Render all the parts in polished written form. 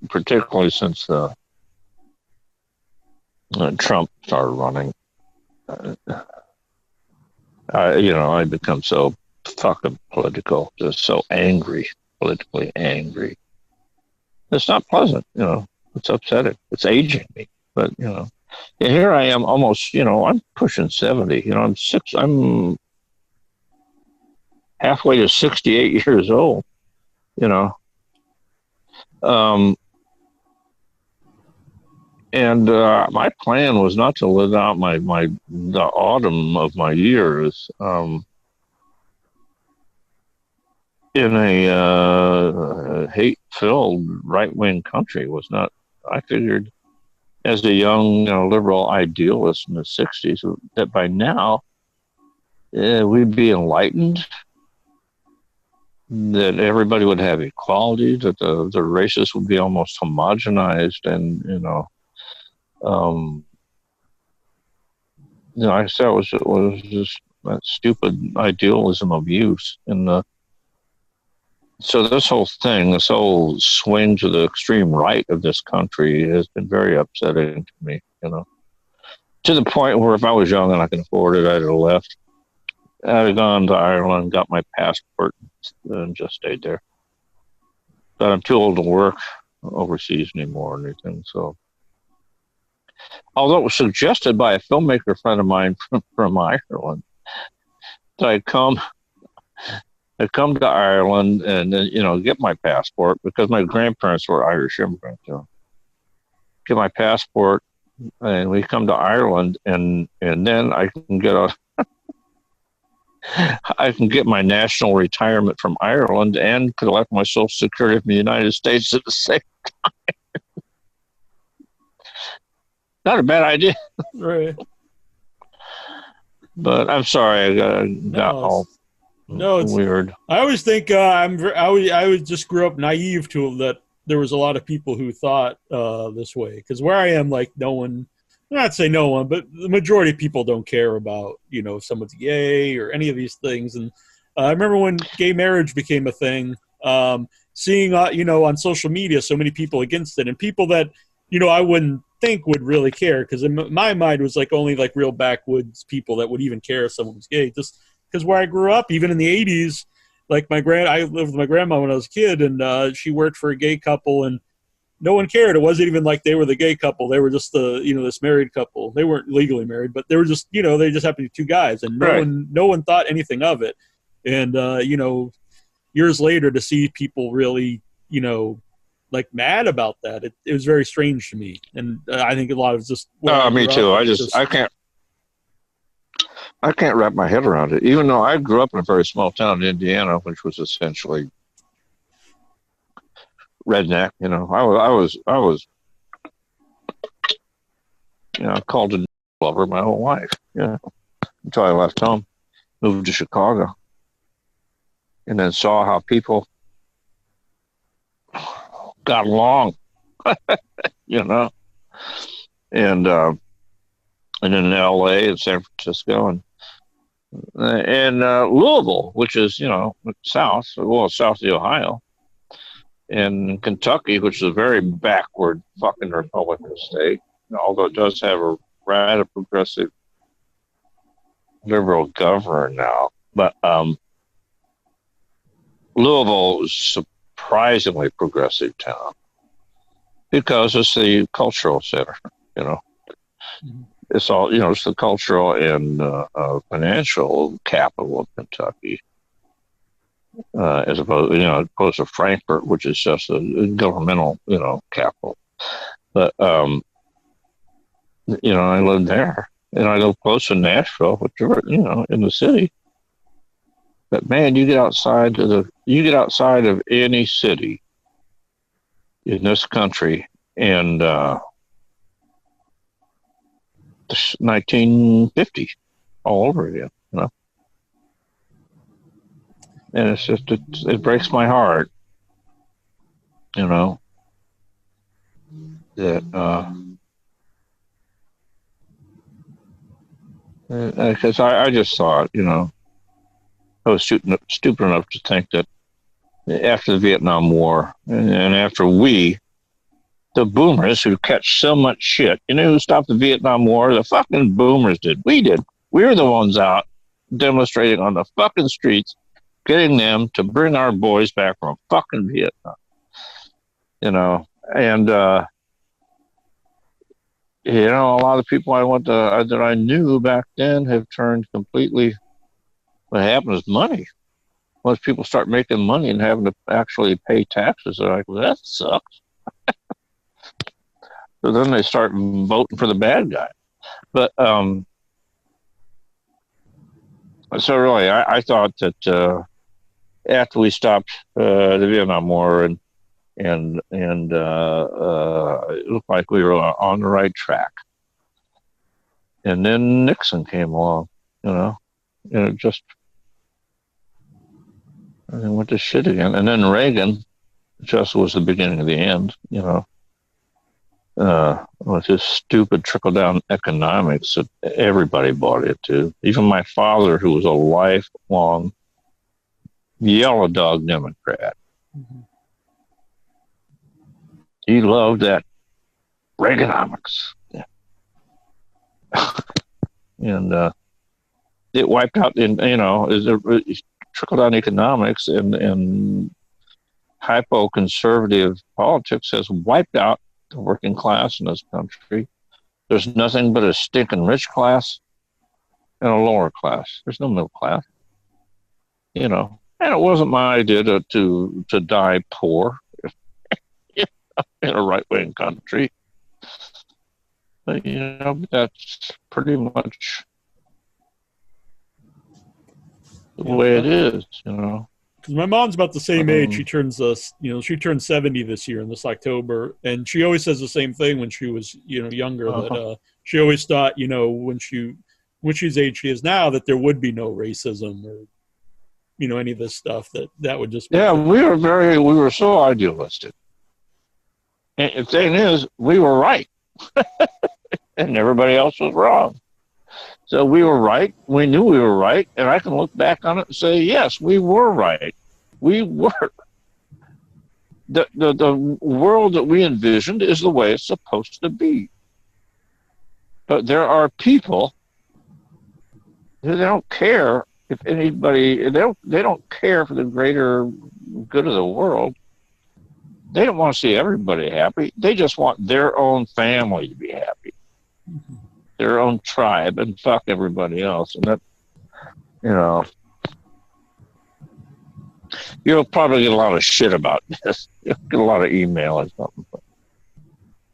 particularly since Trump started running. Uh, I become so fucking political, just so angry, politically angry. It's not pleasant, It's upsetting. It's aging me, but and here I am, almost. I'm pushing 70. I'm halfway to 68 years old. You know, um, and my plan was not to live out the autumn of my years. In a hate-filled right-wing country was not. I figured, as a young, liberal idealist in the '60s, that by now we'd be enlightened, that everybody would have equality, that the races would be almost homogenized, and I said it was just that stupid idealism of youth, and so this whole swing to the extreme right of this country has been very upsetting to me, to the point where if I was young and I could afford it, I'd have left. I'd have gone to Ireland, got my passport, and just stayed there. But I'm too old to work overseas anymore or anything. So, although it was suggested by a filmmaker friend of mine from Ireland that I'd come to Ireland and then, get my passport, because my grandparents were Irish immigrants, get my passport, and we come to Ireland, and then I can get my national retirement from Ireland and collect my Social Security from the United States at the same time. Not a bad idea. Right. But I'm sorry, I got all weird. I always think I just grew up naive to that there was a lot of people who thought this way, because where I am, like, no one, not say no one, but the majority of people don't care about if someone's gay or any of these things. And I remember when gay marriage became a thing, seeing on social media so many people against it, and people that I wouldn't think would really care, because in my mind it was like only like real backwoods people that would even care if someone was gay. Just because where I grew up, even in the 80s, like I lived with my grandma when I was a kid, and she worked for a gay couple, and no one cared. It wasn't even like they were the gay couple. They were just this married couple. They weren't legally married, but they were just, they just happened to be two guys, and no one thought anything of it. And, years later, to see people really, like mad about that, it was very strange to me. And I think a lot of just, me too. I can't wrap my head around it, even though I grew up in a very small town in Indiana, which was essentially redneck. I was called a lover my whole life, until I left home, moved to Chicago, and then saw how people got along, and in LA and San Francisco and Louisville, which is south of the Ohio, and Kentucky, which is a very backward fucking Republican state, although it does have a rather progressive liberal governor now. But Louisville is surprisingly progressive town because it's the cultural center. Mm-hmm. It's all it's the cultural and financial capital of Kentucky, as opposed to Frankfurt, which is just a governmental capital. But I live there, and I live close to Nashville, which in the city. But man, you get outside of any city in this country, and 1950 all over again, and it's just it breaks my heart, that because I just thought, I was stupid enough to think that after the Vietnam War and after we the boomers who catch so much shit. You know who stopped the Vietnam War? The fucking boomers did. We did. We were the ones out demonstrating on the fucking streets, getting them to bring our boys back from fucking Vietnam. You know, and you know, a lot of people that I knew back then have turned completely. What happened is money. Once people start making money and having to actually pay taxes, they're like, well, that sucks. So then they start voting for the bad guy. But so really, I thought that after we stopped the Vietnam War and it looked like we were on the right track. And then Nixon came along, you know, and it just went to shit again. And then Reagan just was the beginning of the end, you know, with his stupid trickle-down economics that everybody bought into. Even my father, who was a lifelong yellow dog Democrat, he loved that Reaganomics. Yeah. And it wiped out, trickle-down economics and hypo-conservative politics has wiped out the working class in this country. There's nothing but a stinking rich class and a lower class. There's no middle class, you know. And it wasn't my idea to die poor in a right-wing country. But, you know, that's pretty much the way it is, you know. Because my mom's about the same age. She turns she turned 70 this year in this October, and she always says the same thing when she was, younger. That she always thought, when she's age she is now, that there would be no racism or, any of this stuff. That would just be we were so idealistic. And the thing is, we were right, and everybody else was wrong. So we were right. We knew we were right. And I can look back on it and say, yes, we were right. We were. The world that we envisioned is the way it's supposed to be. But there are people who they don't care if anybody, they don't care for the greater good of the world. They don't want to see everybody happy. They just want their own family to be happy. Mm-hmm. Their own tribe, and fuck everybody else. And that, you'll probably get a lot of shit about this. You'll get a lot of email or something.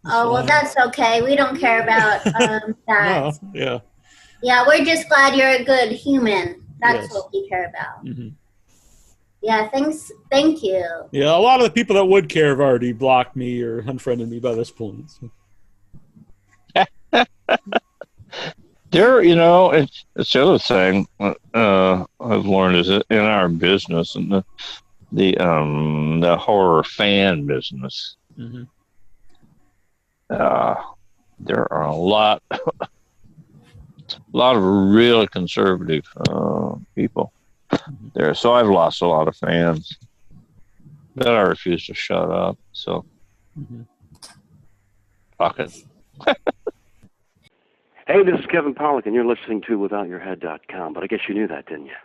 Oh, well, that's okay. We don't care about that. No, yeah. Yeah, we're just glad you're a good human. That's what we care about. Mm-hmm. Yeah, thank you. Yeah, a lot of the people that would care have already blocked me or unfriended me by this point. So. There, it's the other thing I've learned is that in our business and the horror fan business, mm-hmm. There are a lot of really conservative people there. So I've lost a lot of fans, but I refuse to shut up. So, fuck it. Hey, this is Kevin Pollak, and you're listening to WithoutYourHead.com. But I guess you knew that, didn't you?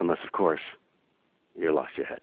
Unless, of course, you lost your head.